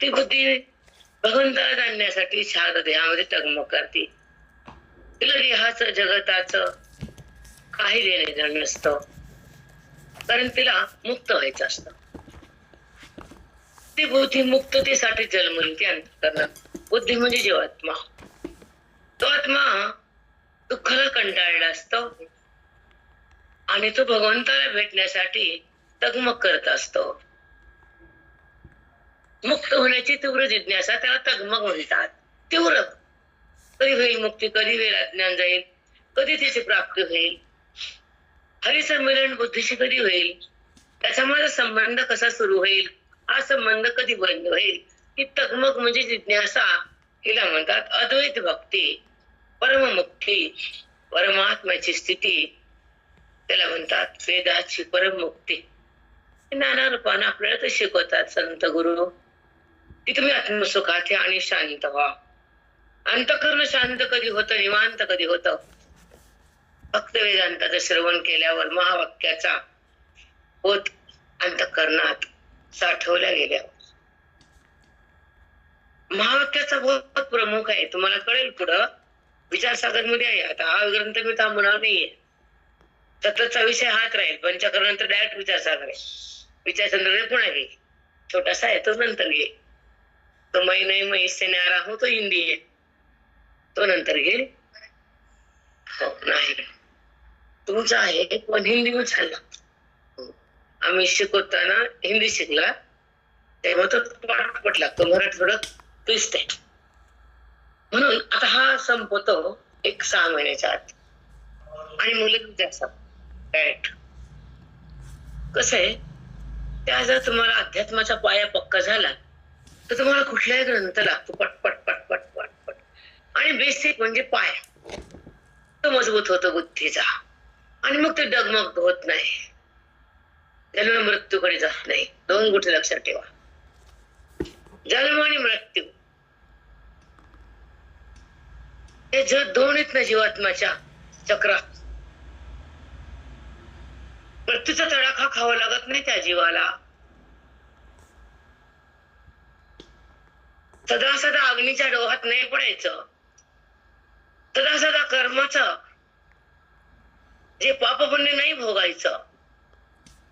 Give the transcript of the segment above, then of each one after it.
ती बुद्धी भगवंताला जाणण्यासाठी शारद ध्येयामध्ये टगमग करते. तिला देहाचं जगताचं काही देणे घेणं नसतं, कारण तिला मुक्त व्हायचं असतं. ती बुद्धी मुक्ततेसाठी जन्मली ती अंतःकरणात. बुद्धी म्हणजे जीवात्मा. तो आत्मा दुःखाला कंटाळला असतो आणि तो भगवंताला भेटण्यासाठी तगमग करत असतो. मुक्त होण्याची तीव्र जिज्ञासा त्याला तगमग म्हणतात. तीव्र. कधी होईल मुक्ती, कधी होईल अज्ञान जाईल, कधी त्याची प्राप्ती होईल, हरिसंमेलन बुद्धीशी कधी होईल, त्याचा माझा संबंध कसा सुरू होईल, हा संबंध कधी बंद होईल, ही तगमग म्हणजे जिज्ञासा. हिला म्हणतात अद्वैत भक्ती, परममुक्ती, परमात्म्याची स्थिती. त्याला म्हणतात वेदाची परममुक्ती. नाना रूपाने आपल्याला ते शिकवतात संत गुरु की तुम्ही आत्मसुखात आणि शांत व्हा. अंतःकरण शांत कधी होतं, निवांत कधी होतं? फक्त वेदांताचं श्रवण केल्यावर, महावाक्याचा बोध अंतःकरणात साठवल्या गेल्यावर. महावाक्याचा बोध प्रमुख आहे, तुम्हाला कळेल पुढं. विचारसागर मध्ये आहे. आता हा ग्रंथ मी थांबणार नाहीये. सततचा विषय हाच राहील. पंचकरणानंतर डायरेक्ट विचारसागर आहे. विचारचंद्र पण आहे, छोटासा आहे, तो नंतर घे. तो मै नाही मै इससे न्यारा हो, तो हिंदी आहे, तो नंतर घे. हो नाही तुमचा आहे, पण हिंदी मध्ये चालला. आम्ही शिकवताना हिंदी शिकला तेव्हा तो पाठपट लागतो, मराठी थोडं ट्विस्ट आहे. म्हणून आता हा संपतो 6 महिन्याच्या आत. आणि मुलं डायरेक्ट कसं आहे, त्या जर तुम्हाला अध्यात्माचा पाया पक्का झाला तर तुम्हाला कुठलाही ग्रंथ लागतो पटपट पटपट पटपट. आणि बेसिक म्हणजे पाया तो मजबूत होतो बुद्धीचा, आणि मग ते डगमग होत नाही, जन्म मृत्यूकडे जात नाही. 2 गोष्टी लक्षात ठेवा, जन्म आणि मृत्यू हे जर 2 आहेत ना जीवात्माच्या चक्रात, मृत्यूचा तडाखा खावा लागत नाही त्या जीवाला. सदा सदा अग्नीच्या डोहात नाही पडायचं. सदा सदा कर्माचं जे पाप पुण्य नाही भोगायचं.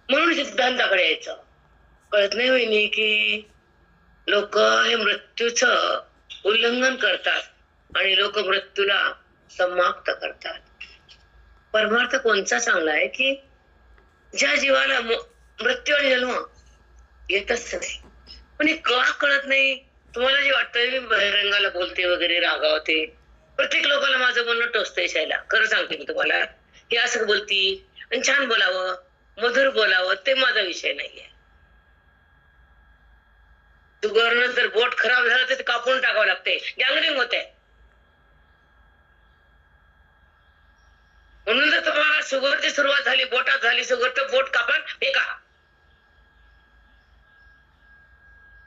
म्हणून सिद्धांताकडे यायचं. कळत नाही वहिनी की लोक हे मृत्यूचं उल्लंघन करतात आणि लोक मृत्यूला समाप्त करतात. परमार्थ कोणचा चांगला आहे की ज्या जीवाला मृत्यू आणि जन्म येतच नाही. पण हे का कळत नाही? तुम्हाला जे वाटतं मी बहिरंगाला बोलते वगैरे, रागावते, प्रत्येक लोकांना माझं म्हणणं टोचतंय शायला. खरं सांगते मी तुम्हाला, हे असं बोलती आणि छान बोलावं, मधुर बोलावं, ते माझा विषय नाहीये. शुगरनं जर बोट खराब झालं तर कापून टाकावं लागते, गँग्रीन होते. म्हणून जर तुम्हाला शुगरची सुरुवात झाली, बोटात झाली शुगर, तर बोट कापा फेका,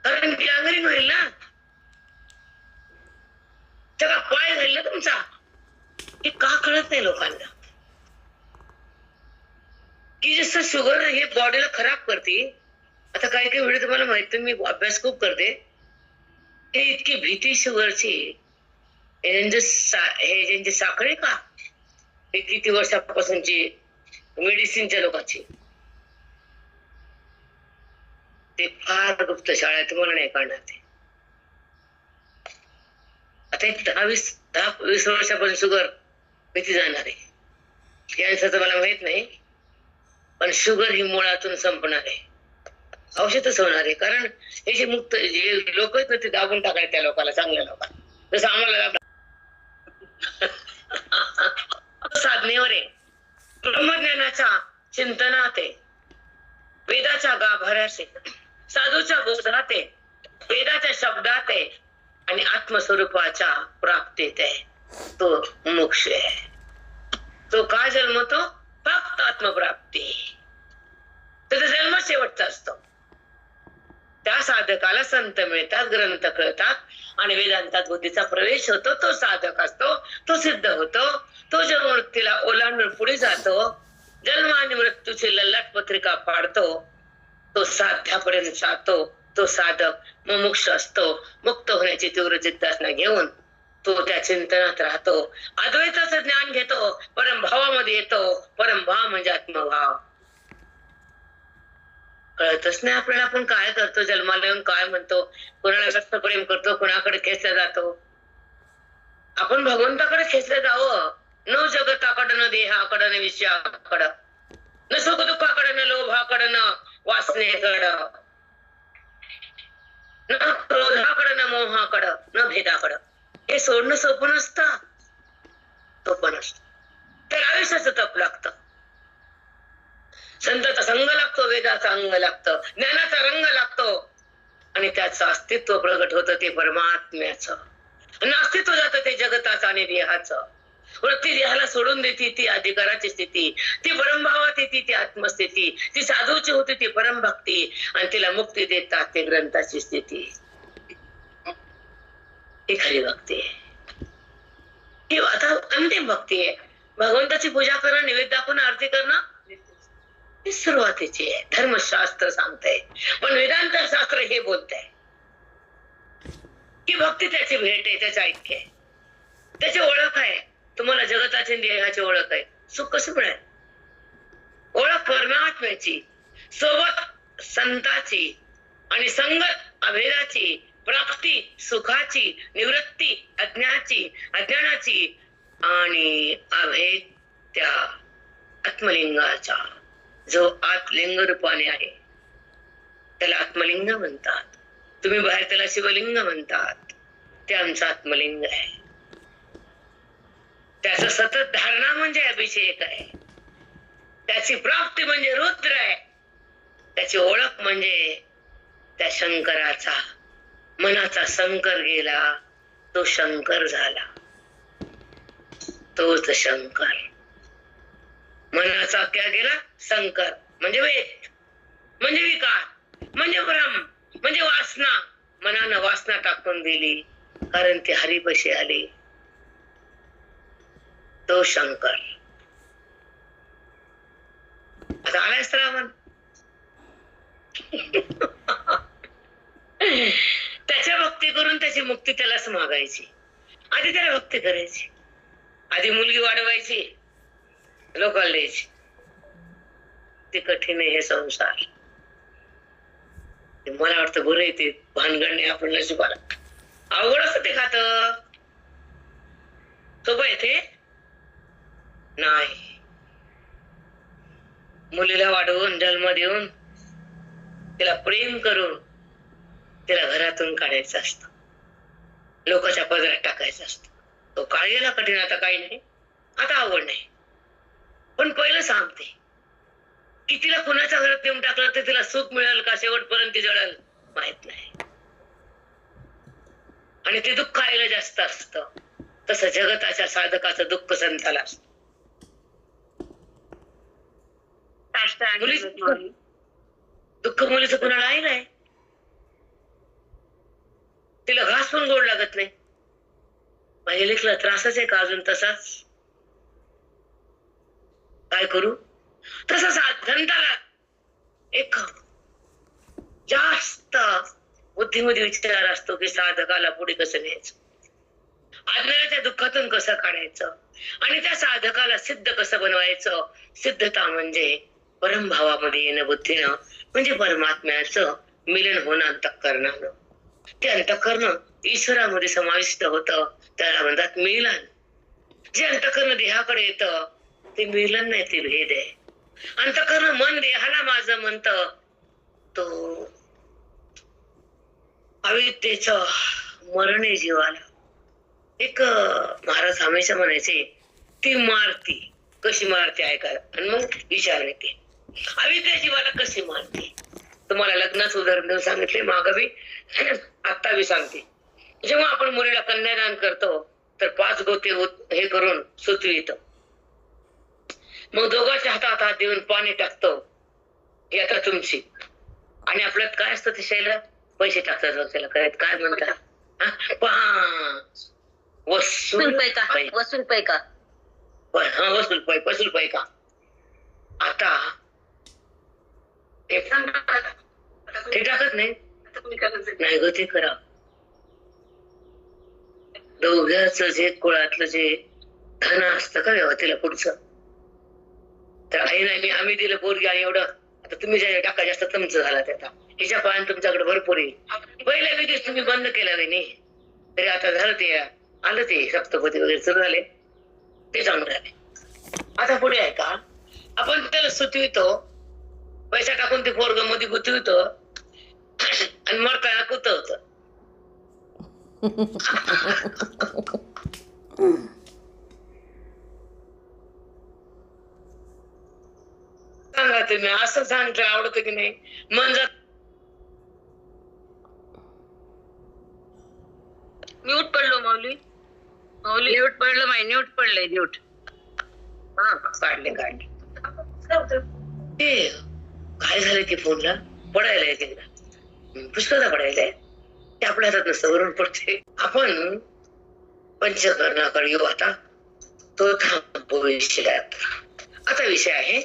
कारण गँग्रीन होईल ना. त्याला पाय झाली ना तुमचा. हे का कळत नाही लोकांना की जसं शुगर हे बॉडीला खराब करते. आता काही काही वेळ तुम्हाला माहिती, मी अभ्यास खूप करते, हे इतकी भीती शुगरची. हे ज्यांची साखर आहे का, हे किती वर्षापासूनची मेडिसिनच्या लोकांची, ते फार गुप्त शाळा आहे, तुम्हाला नाही कळणार ते. आता 10-20 वर्षापासून शुगर किती जाणार आहे, कॅन्सर तर मला माहित नाही, पण शुगर ही मुळातून संपणार आहे, औषधच होणार आहे. कारण हे जे मुक्त जे लोक आहेत ना, ते दाबून टाकायचे त्या लोकांना, चांगल्या लोकांना, जसं आम्हाला साधनेवर आहे, ब्रह्मज्ञानाच्या चिंतनात आहे, वेदाच्या गाभाऱ्यात आहे, साधूच्या बोधात आहे, वेदाच्या शब्दात आहे, आणि आत्मस्वरूपाच्या प्राप्तीत आहे. तो मोक्ष आहे. तो का जन्मतो? फक्त आत्मप्राप्ती. त्याचा जन्म शेवटचा असतो. त्या साधकाला संत मिळतात, ग्रंथ कळतात, आणि वेदांतात बुद्धीचा प्रवेश होतो. तो साधक असतो, तो सिद्ध होतो, तो जन्म मृत्यूला ओलांडून पुढे जातो, जन्म आणि मृत्यूची ललाट पत्रिका पाडतो, तो साध्यापर्यंत जातो, तो साधक मुमुक्ष असतो, मुक्त होण्याची तीव्र जिज्ञासा घेऊन तो त्या चिंतनात राहतो, अद्वैताचं ज्ञान घेतो, परमभावामध्ये येतो. परमभाव म्हणजे आत्मभाव. कळतच नाही आपल्याला आपण काय करतो, जन्माला येऊन काय म्हणतो, कोणाला जास्त प्रेम करतो, कोणाकडे खेचला जातो. आपण भगवंताकडे खेचले जावं, न जगताकडं, न देहाकडं, न विषयाकडं, न सुख दुःखाकडं, न लोभाकडं, न वासनेकडं, न क्रोधाकडं, न मोहाकडं, न भेदाकडं. हे सोडणं सोपं नसतं, सोपं नसतं. तर आयुष्याचं तप लागतं, संताचा संग लागतो, वेदाचा अंग लागतं, ज्ञानाचा रंग लागतो, आणि त्याचं अस्तित्व प्रगट होतं ते परमात्म्याचं, आणि अस्तित्व जातं ते जगताचं आणि देहाचं. वृत्ती देहाला सोडून देते ती अधिकाराची स्थिती, ती परमभावात येते ती आत्मस्थिती, ती साधूची होती ती परमभक्ती, आणि तिला मुक्ती देतात ते ग्रंथाची स्थिती. ही खरी भक्ती आहे, ही आता अंतिम भक्ती आहे. भगवंताची पूजा करणं, निवेद दाखवणं, आरती करणं ही सुरुवातीची आहे. धर्मशास्त्र सांगतंय, पण वेदांत शास्त्र हे बोलतंय की भक्ती त्याची भेट आहे, त्याचं ऐक्य आहे, त्याची ओळख आहे. तुम्हाला जगताची देहाची ओळख आहे, सुख कसं मिळेल? ओळख परमात्म्याची, सोबत संताची, आणि संगत अभेदाची, प्राप्ती सुखाची, निवृत्ती अज्ञानाची, आणि अभेद त्या आत्मलिंगाचा, जो आत्मलिंग रूपाने आहे त्याला आत्मलिंग म्हणतात. तुम्ही बाहेर त्याला शिवलिंग म्हणतात, ते आमचं आत्मलिंग आहे. त्याचं सतत धारणा म्हणजे अभिषेक आहे, त्याची प्राप्ती म्हणजे रुद्र आहे, त्याची ओळख म्हणजे त्या शंकराचा. मनाचा शंकर गेला, तो शंकर झाला, तोच शंकर. मनाचा क्या गेला? शंकर म्हणजे वेद, म्हणजे विकार, म्हणजे भ्रम, म्हणजे वासना. मनानं वासना टाकून दिली, कारण ती हरिपाशी आली, तो शंकर. आता आलाय श्रावण, त्याच्या भक्ती करून त्याची मुक्ती त्यालाच मागायची. आधी त्याला भक्ती करायची, आधी मुलगी वाढवायची, लोकांना द्यायची. ते कठीण आहे हे संसार. मला वाटतं बरं आहे ते भानगडणे आपण नशिबाला. अवघड असतं ते खात, सोपं आहे ते नाही. मुलीला वाढवून जन्म देऊन तिला प्रेम करून तिला घरातून काढायचं असतं, लोकांच्या पदरात टाकायचं असतं. तो काळ गेला कठीण, आता काही नाही, आता आवड नाही. पण पहिलं सांगते की तिला कुणाच्या घरात नेऊन टाकलं तर तिला सुख मिळेल का, शेवटपर्यंत ती जळेल माहित नाही, आणि ते दुःख आईला जास्त असतं. तसं जगताच्या साधकाचं दुःख संताला असतं. दुःख मुलीचं कुणाला आहे नाही, तिला घास पण गोड लागत नाही. माझ्या लेकला त्रासच आहे का अजून तसाच? काय करू? तसंच संताला एक जास्त बुद्धिमध्ये विचार असतो की साधकाला पुढे कसं न्यायचं, आज्ञाच्या दुःखातून कसं काढायचं, आणि त्या साधकाला सिद्ध कसं बनवायचं. सिद्धता म्हणजे परमभावामध्ये येणं बुद्धीनं, म्हणजे परमात्म्याचं मिलन होणं अंतःकरणानं. ते अंतःकरण ईश्वरामध्ये समाविष्ट होतं, त्याला म्हणतात मिलन. जे अंतःकरण देहाकडे येतं ते मिलन नाही, ते भेद आहे. अंतःकरण मन देहाला माझं म्हणतं, तो अविद्येचं मरण आहे जीवाला. एक महाराज हमेशा म्हणायचे, ती मारती कशी मारते ऐका, आणि मग विचार येते अविद्या जीवाला कशी मारते. तुम्हाला लग्नाचं उदाहरण देऊन सांगितले मागवी, आत्ता बी सांगते. जेव्हा आपण मुलीला कन्यादान करतो तर 5 गोते हे करून सुचवितो, मग दोघांच्या हातात हात देऊन पाणी टाकतो, ही आता तुमची. आणि आपल्यात काय असतं ते शैला पैसे टाकतात, त्याला काय म्हणतात, वसूल पैका. वसूल पैका. हा, वसूल पैका. आता ते टाकत नाही, नाही ग ते करा. दोघ्याच जे कुळातलं जे धन असतं का व्यवस्थेला पुढचं, तर आई नाही आम्ही दिलं पोरगी आणि एवढं आता तुम्ही जे टाका जास्त तुमचं झाला त्याचा हिच्या पायान तुमच्याकडे भरपूर येईल. पहिल्या विधीच तुम्ही बंद केला नाही तरी आता झालं ते आलं ते सप्तपदी वगैरे सुरू झाले ते चांगलं झाले. आता पुढे आहे का आपण त्याला सुचवितो पैसा टाकून ते पोरग मध्ये गुंतवितो आणि मरताना कुतवत. सांगा तुम्ही असं सांगितलं आवडतं की नाही. मन जात म्यूट पडलो माऊली. माऊली न्यूट पडलं माही न्यूट पडलंय न्यूट. हा काढले ते काय झालं की फोनला पडायला येते पुष्कळदा पडायलाय ते आपल्या हातात नसतं वरून पडते. आपण पंचकर्णाकडे येऊ आता तो भविष्यात. आता विषय आहे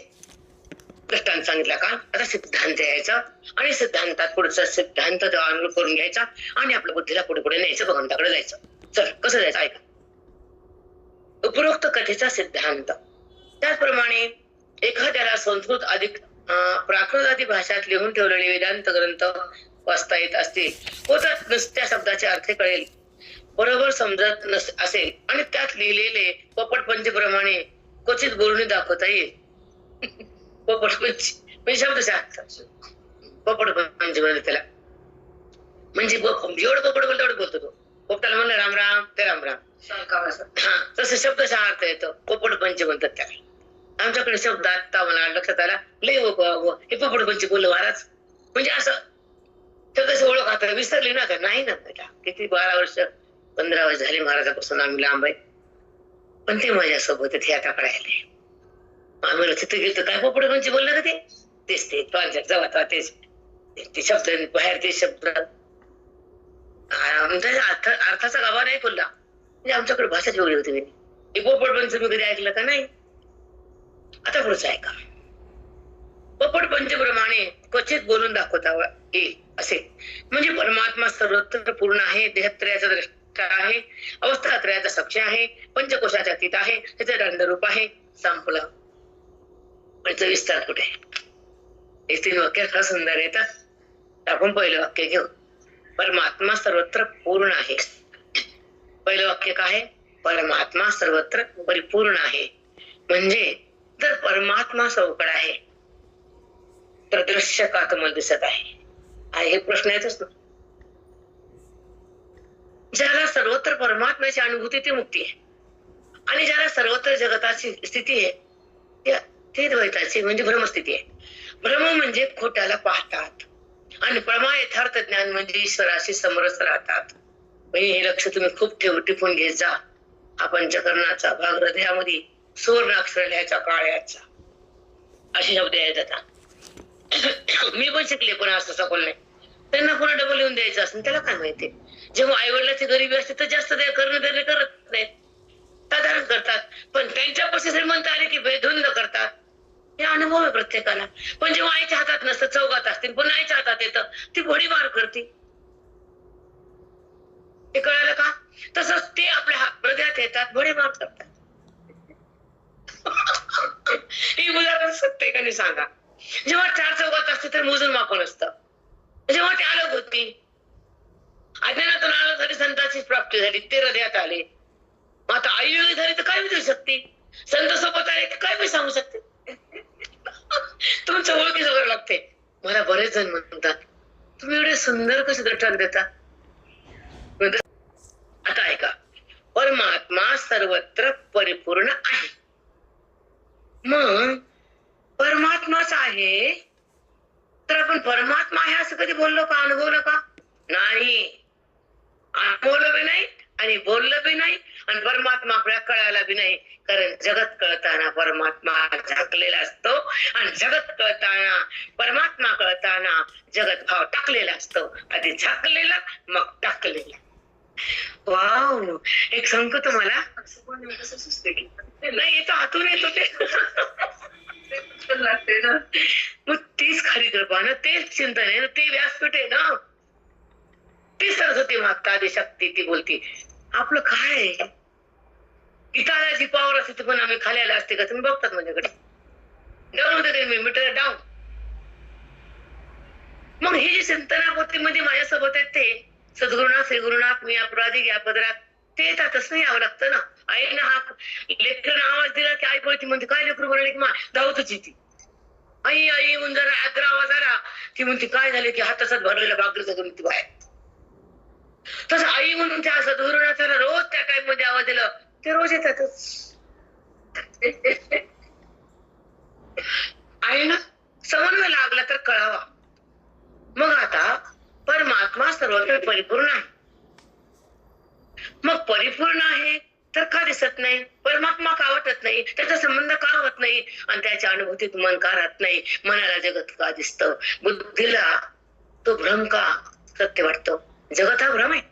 दृष्टांत सांगितला का आता सिद्धांत यायचा आणि सिद्धांतात पुढचा सिद्धांत अनुरूप करून घ्यायचा आणि आपल्या बुद्धीला पुढे पुढे न्यायचं भगवंताकडे जायचं. चल कसं जायचं ऐका. उपरोक्त कथेचा सिद्धांत त्याचप्रमाणे एखाद्याला संस्कृत अधिक प्राकृत आदी भाषात लिहून ठेवलेले वेदांत ग्रंथ वाचता येत असतील व त्यात नुसत्या शब्दाचे अर्थ कळेल बरोबर समजत असेल आणि त्यात लिहिलेले पोपटपंचीप्रमाणे क्वचित बोलून दाखवता येईल. पोपटपंची म्हणजे शब्दशास्त्र पोपटपंची म्हणतात त्याला म्हणजे जेवढं पोपट बोलतो तेवढं बोलतो तो. पोपटाला म्हणलं राम राम ते राम राम हा तसं शब्दशः अर्थ येतो पोपटपंची म्हणतात त्याला. आमच्याकडे शब्द आता मला लक्षात आला लय हे पोपटपंची बोललं महाराज म्हणजे असं शब्दाची ओळख आता विसरली ना का नाही ना बेटा. किती 12 वर्ष 15 वर्ष झाली महाराजापासून आम्ही लांब आहे पण ते माझ्यासोबत हे आता कळायले. आम्हाला तिथे गेलो काय पोपटपंची बोललं का तेच ते जवळ तेच ते शब्द बाहेर ते शब्द अर्थाचा गाभा नाही खुलला म्हणजे आमच्याकडे भाषाच वेगळी होती. हे पोपटपंच मी कधी ऐकलं का नाही. आता पुढचं ऐका. पोपटपंचीप्रमाणे क्वचित बोलून दाखवता येईल असे म्हणजे परमात्मा सर्वत्र पूर्ण आहे. देहत्रयाचा द्रष्टा आहे. अवस्थात्रयाचा साक्षी आहे. पंचकोशाच्या अतीत आहे. त्याचे दंडरूप आहे. संपलं. म्हणजे विस्तार कुठे. हे 3 वाक्य फार सुंदर येतात. आपण पहिलं वाक्य घेऊ. परमात्मा सर्वत्र पूर्ण आहे. पहिलं वाक्य काय परमात्मा सर्वत्र परिपूर्ण आहे. म्हणजे तर परमात्मा सौकड आहे तर दृश्य का तुम्हाला दिसत आहे हे प्रश्न येतच ना. ज्याला सर्वत्र परमात्म्याची अनुभूती ती मुक्ती आहे आणि ज्याला सर्वत्र जगताची स्थिती आहे ते द्वैताची म्हणजे भ्रमस्थिती आहे. भ्रम म्हणजे खोट्याला पाहतात आणि प्रमा यथार्थ ज्ञान म्हणजे ईश्वराशी समरस राहतात. हे लक्ष तुम्ही खूप टिपून घेत जा. हा पंचकर्णाचा भाग हृदयामध्ये सुवर्णाक्षर लिहायचा काळ्याचा असे शब्द यायचे आता. मी पण शिकले पण असं सखोल नाही. त्यांना पुन्हा डबल लिहून द्यायचं असं त्याला काय माहिती. जेव्हा आई वडिलांची गरिबी असते तर जास्त करणं करत नाही साधारण करतात पण त्यांच्यापाशी श्रीमंत आले की बेधुंद करतात. हे अनुभव आहे प्रत्येकाला. पण जेव्हा आईच्या हातात नसतं चौकात असतील पण आईच्या हातात येतं ती घोडी मार करते. हे कळालं का. तसंच ते आपल्या हृदयात येतात घोडी मार करतात. ही उदाहरण सत्य का नाही सांगा. जेव्हा 4 चौकात असते तर मोजून मापन असतं. जेव्हा ते अलग होती अज्ञानातून आलं तरी संतांची प्राप्ती झाली ते हृदयात आले. आता आई वेगळी झाली तर काय विचारू शकते. संत सोबत आले तर काय मी सांगू शकते. तुमच्या ओळखी सगळं लागते. मला बरेच जण म्हणतात तुम्ही एवढे सुंदर कसे दृष्टांत देता. आता ऐका परमात्मा सर्वत्र परिपूर्ण आहे. मग परमात्माच आहे तर आपण परमात्मा आहे असं कधी बोललो का अनुभवलं का नाही. अनुभवलं बी नाही आणि बोललं बी नाही आणि परमात्मा आपल्याला कळायला बी नाही. कारण जगत कळताना परमात्मा झाकलेला असतो आणि जगत कळताना परमात्मा कळताना जगत भाव टाकलेला असतो. आधी झाकलेला मग टाकलेला. वाव एक सांगतो तुम्हाला नाही येतो हातून येतो ते लागते ना. मग तीच खरी कृपा ना तेच चिंतन आहे ना ते व्यासपीठ आहे ना. ती सरस्वती माता आदिशक्ती ती बोलती आपलं काय आहे? इथं पॉवर असते पण आम्ही खाली आला असते का? तुम्ही बघतात माझ्याकडे डाऊन होते मी मीटर डाऊन. मग हे जे संतनाभोवती मध्ये माझ्यासोबत आहेत ते सद्गुरुनाथ श्रीगुरुनाथ मी अपराधी घ्या पदरात ते येतातच नाही यावं लागतं ना. आईनं हा लेकरं आवाज दिला की आई बोलती म्हणते काय लेकरू बनवले की धावतच येते. आई आई म्हणून जरा आग्रा आवाज आला की म्हणते काय झाले की हाताचाच भरलेला बागलं म्हणते बाहेर. तसं आई म्हणून त्या सद्गुरुनाथाला रोज त्या टाइम मध्ये आवाज दिला ते रोज येतातच. आहे ना समन्वय लागला तर कळावा. मग आता परमात्मा सर्वत्र परिपूर्ण आहे. मग परिपूर्ण आहे तर का दिसत नाही? परमात्मा का वाटत नाही? त्याचा संबंध का होत नाही? आणि त्याच्या अनुभूतीत मन का राहत नाही? मनाला जगत का दिसतं? बुद्धीला तो भ्रम का सत्य वाटतं? जगत हा भ्रम आहे.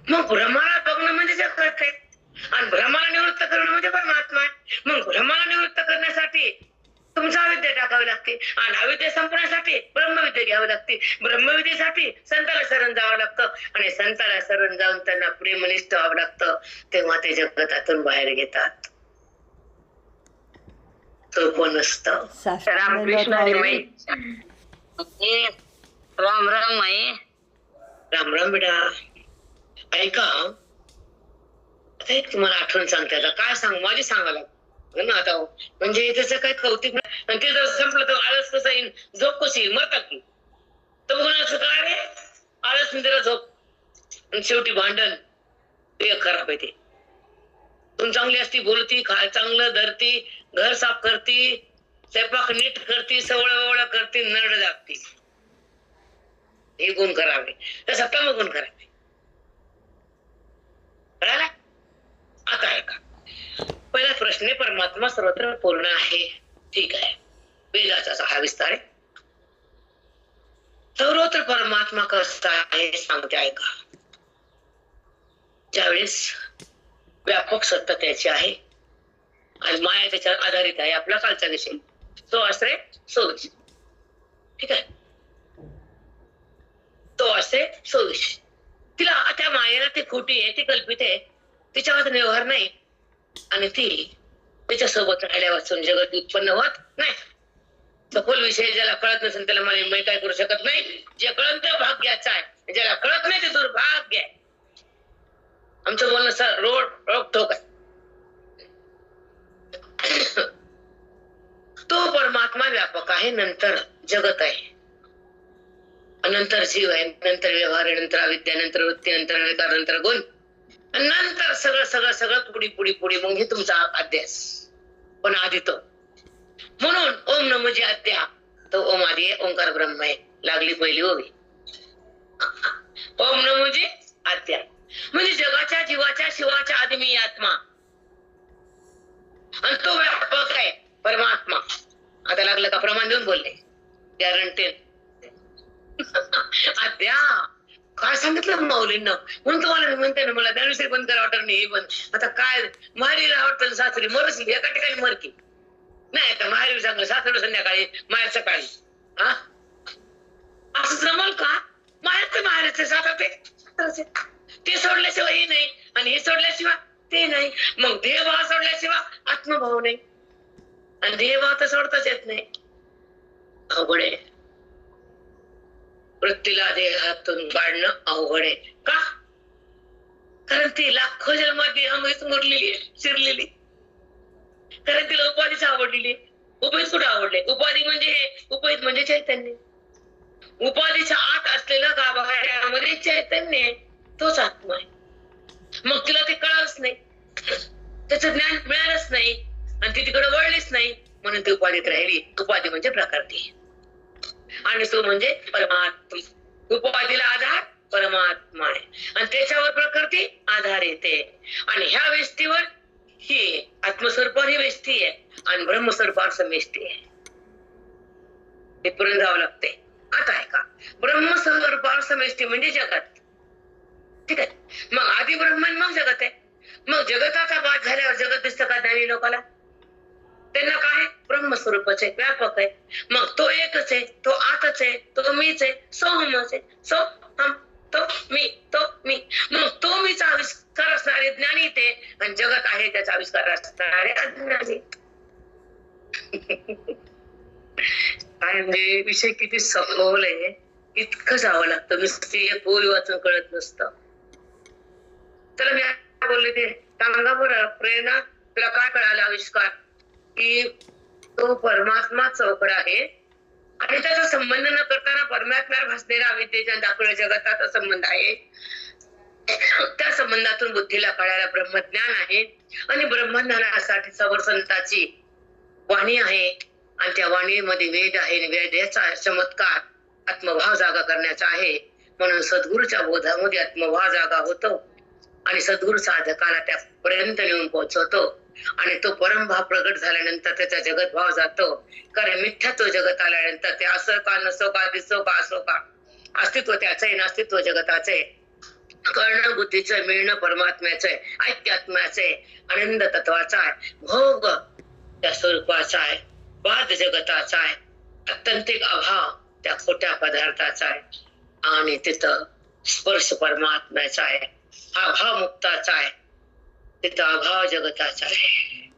मग भ्रमाला बघणं म्हणजे जगत आहे आणि भ्रमाला निवृत्त करणं म्हणजे परमात्मा आहे. मग भ्रमाला निवृत्त करण्यासाठी तुमचा अविद्या टाकावी लागते आणि अविद्या संपण्यासाठी ब्रह्मविद्या घ्यावी लागते. ब्रह्मविद्येसाठी संताला शरण जावं लागतं आणि संताला शरण जाऊन त्यांना प्रेमनिष्ठ व्हावं लागतं. तेव्हा ते जगतातून बाहेर घेतात. तो पण असतं. रामकृष्ण हरी. राम राम माई. राम राम बेटा. ऐका आता एक तुम्हाला आठवण सांगते. आता काय सांग माझी सांगायला ना आता म्हणजे त्याचं काय कौतिक नाही. आणि ते जर संपलं तर आळस कसं येईल झोप कशी येईल मरतात की तर बघून काय रे आळस त्याला झोप आणि शेवटी भांडण ते खराब आहे. ते तुम चांगली असती बोलती खा चांगलं धरती घर साफ करती स्वयंपाक नीट करती सवळ करती नरड जागती हे गुण करावे तर सत्ताम गुण करावे. कळाला? आता ऐका पहिला प्रश्न आहे परमात्मा सर्वत्र पूर्ण आहे. ठीक आहे वेदाचा हा विस्तार आहे. सर्वत्र परमात्मा कसा आहे सांगते ऐका. ज्यावेळेस व्यापक सत्ता त्याची आहे आणि माया त्याच्यावर आधारित आहे आपला कालचा विषय तो आश्रय सोविष. ठीक आहे तो आश्रय सोविष. तिला त्या मायेला ती खोटी आहे ती कल्पित आहे तिच्यावर व्यवहार नाही आणि ती त्याच्यासोबत राहिल्यापासून जगत उत्पन्न होत नाही. सखोल विषय ज्याला कळत नसेल त्याला मी काय करू शकत नाही. जे कळत ते भाग्याचं आहे ज्याला कळत नाही ते दुर्भाग्य आहे. आमचं बोलणं सर रोड ठोक आहे. तो परमात्मा व्यापक आहे नंतर जगत आहे नंतर जीव आहे नंतर व्यवहार आहे नंतर अविद्या नंतर वृत्ती नंतर विकार नंतर गुण नंतर सगळं सगळं सगळं पुढे मग हे तुमचा अध्यास. पण आधी तो म्हणून ओम नमो जे अध्या तो ओम आधी आहे ओंकार ब्रह्म आहे. लागली पहिली ओवी. ओम नमो जे अध्या म्हणजे जगाच्या जीवाच्या शिवाच्या आधी मी आत्मा आणि तो व्यापक आहे परमात्मा. आता लागलं का प्रमाण देऊन बोलले गॅरंटेड. अध्या काय सांगितलं माऊलींना म्हणून तुम्हाला म्हणते ना मला त्याविषयी बंद करा वाटत नाही. पण आता काय माहेरी आवडतं सासरी मरस एका ठिकाणी मरकी नाही आता माहेरी चांगलं सासरी संध्याकाळी माहेर सकाळी हा असं जमल का? माहेरचे सासर ते सोडल्याशिवाय हे नाही आणि हे सोडल्याशिवाय ते नाही. मग देहभाव सोडल्याशिवाय आत्मभाव नाही आणि देहभाव तर सोडताच येत नाही. अवघड आहे. वृत्तीला देहातून काढणं अवघड आहे. का? कारण ती लाखो जन्मात देहामध्येच मुरलेली आहे शिरलेली. कारण तिला उपाधीच आवडलेली. उपाधीच कुठे आवडले? उपाधी म्हणजे हे उपाधित म्हणजे चैतन्य. उपाधीच्या आत असलेलं गाभाऱ्यामध्ये चैतन्य आहे तोच आत्मा आहे. मग तिला ते कळालंच नाही त्याचं ज्ञान मिळालंच नाही आणि ती तिकडे वळलीच नाही म्हणून ती उपाधीत राहिली. उपाधी म्हणजे प्रकृती आणि तो म्हणजे परमात्मा. उपाधीला आधार परमात्मा आहे आणि त्याच्यावर प्रकृती आधार येते आणि ह्या वेष्टीवर ही आत्मस्वरूपावर ही वेष्टी आहे आणि ब्रह्मस्वरूपावर समेष्टी आहे. हे पर्यंत जावं लागते. आता आहे का ब्रह्मस्वरूपावर समेष्टी म्हणजे जगत. ठीक आहे मग आधी ब्रह्मन मग जगत आहे. मग जगताचा बाद झाल्यावर जगत दिसतं का ज्ञानी लोकांना? त्यांना काय ब्रह्मस्वरूपच आहे व्यापक आहे. मग तो एकच आहे तो आतच आहे तो मीच आहे सोहमच आहे सो तो मी मग तो मीचा आविष्कार असणारे ज्ञानी ते आणि जगत आहे त्याचा आविष्कार असणारे अज्ञानी. काय म्हणजे विषय किती सखोल आहे, इतकं जावं लागतं. नुसती एक बोल वाचून कळत नसतं. चला मी बोलले ते सांगा बरं प्रेरणा, तुला काय कळालं आविष्कार? की तो परमात्मा चौकड आहे आणि त्याचा संबंध न करताना परमात्म्यावर भासलेला अविद्येच्या दाखवल्या जगताचा संबंध आहे. त्या संबंधातून बुद्धीला कळायला ब्रह्मज्ञान आहे आणि ब्रह्मज्ञानासाठी संताची वाणी आहे आणि त्या वाणीमध्ये वेद आहे. वेदाचा चमत्कार आत्मभाव जागा करण्याचा आहे. म्हणून सद्गुरूच्या बोधामध्ये आत्मभाव जागा होतो आणि सद्गुरू साधकाला त्यापर्यंत नेऊन पोहोचवतो आणि तो परमभाव प्रगट झाल्यानंतर त्याचा जगत भाव जातो. कारण मिथ्यात्व जगत आल्यानंतर ते असो का नसो का दिसो का असो का अस्तित्व त्याचं आहे, नास्तित्व जगताचं आहे. कळणं बुद्धीचं, मिळणं परमात्म्याचं आहे, ऐक्यात्म्याचं आहे, आनंद तत्वाचा आहे, भोग त्या स्वरूपाचा आहे, वाद जगताचा आहे, आत्यंतिक अभाव त्या खोट्या पदार्थाचा आहे आणि तिथं स्पर्श परमात्म्याचा आहे, अभाव मुक्ताचा आहे, तिथं अभाव जगताचा आहे.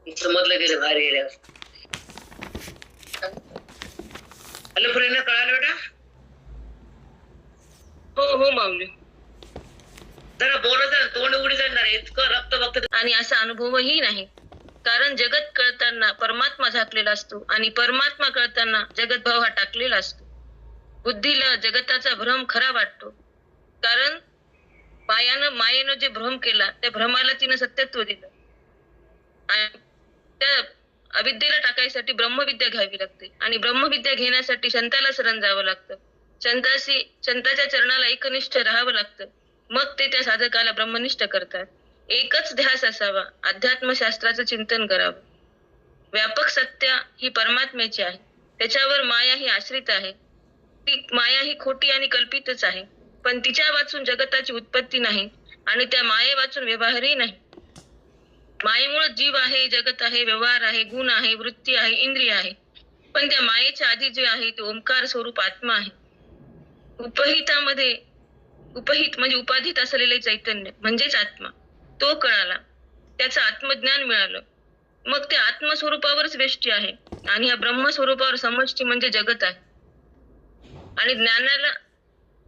समजलं गेलं भारी गेल्यावर. हॅलो प्रेरणा, कळालं बेटा? हो माऊली. जरा बोलत जा, तोंड उघडी जाणार, इतकं रक्त बघत. आणि असा अनुभवही नाही, कारण जगत कळताना परमात्मा झाकलेला असतो आणि परमात्मा कळताना जगत भाव हा टाकलेला असतो. बुद्धीला जगताचा भ्रम खरा वाटतो, कारण मायेनं जे भ्रम केला त्या भ्रमाला तिनं सत्यत्व दिलं आणि त्या अविद्येला टाकायसाठी ब्रह्मविद्या घ्यावी लागते आणि ब्रह्मविद्या घेण्यासाठी संताला शरण जावं लागतं. संताच्या चरणाला एकनिष्ठ राहावं लागतं. मग ते त्या साधकाला ब्रह्मनिष्ठ करतात. एकच ध्यास असावा, अध्यात्मशास्त्राचं चिंतन करावं. व्यापक सत्य ही परमात्म्याची आहे, त्याच्यावर माया ही आश्रित आहे. ती माया ही खोटी आणि कल्पितच आहे, पण तिच्या वाचून जगताची उत्पत्ती नाही आणि त्या माये वाचून व्यवहारही नाही. मायेमुळे जीव आहे, जगत आहे, व्यवहार आहे, गुण आहे, वृत्ती आहे, इंद्रिय आहे. पण त्या मायेच्या आधी जे आहे ते ओंकार स्वरूप आत्मा आहे. उपहित म्हणजे उपाधित असलेले चैतन्य म्हणजेच आत्मा, तो कळाला, त्याचं आत्मज्ञान मिळालं. मग त्या आत्मस्वरूपावरच वेष्टी आहे आणि ह्या ब्रह्मस्वरूपावर समष्टी म्हणजे जगत आहे. आणि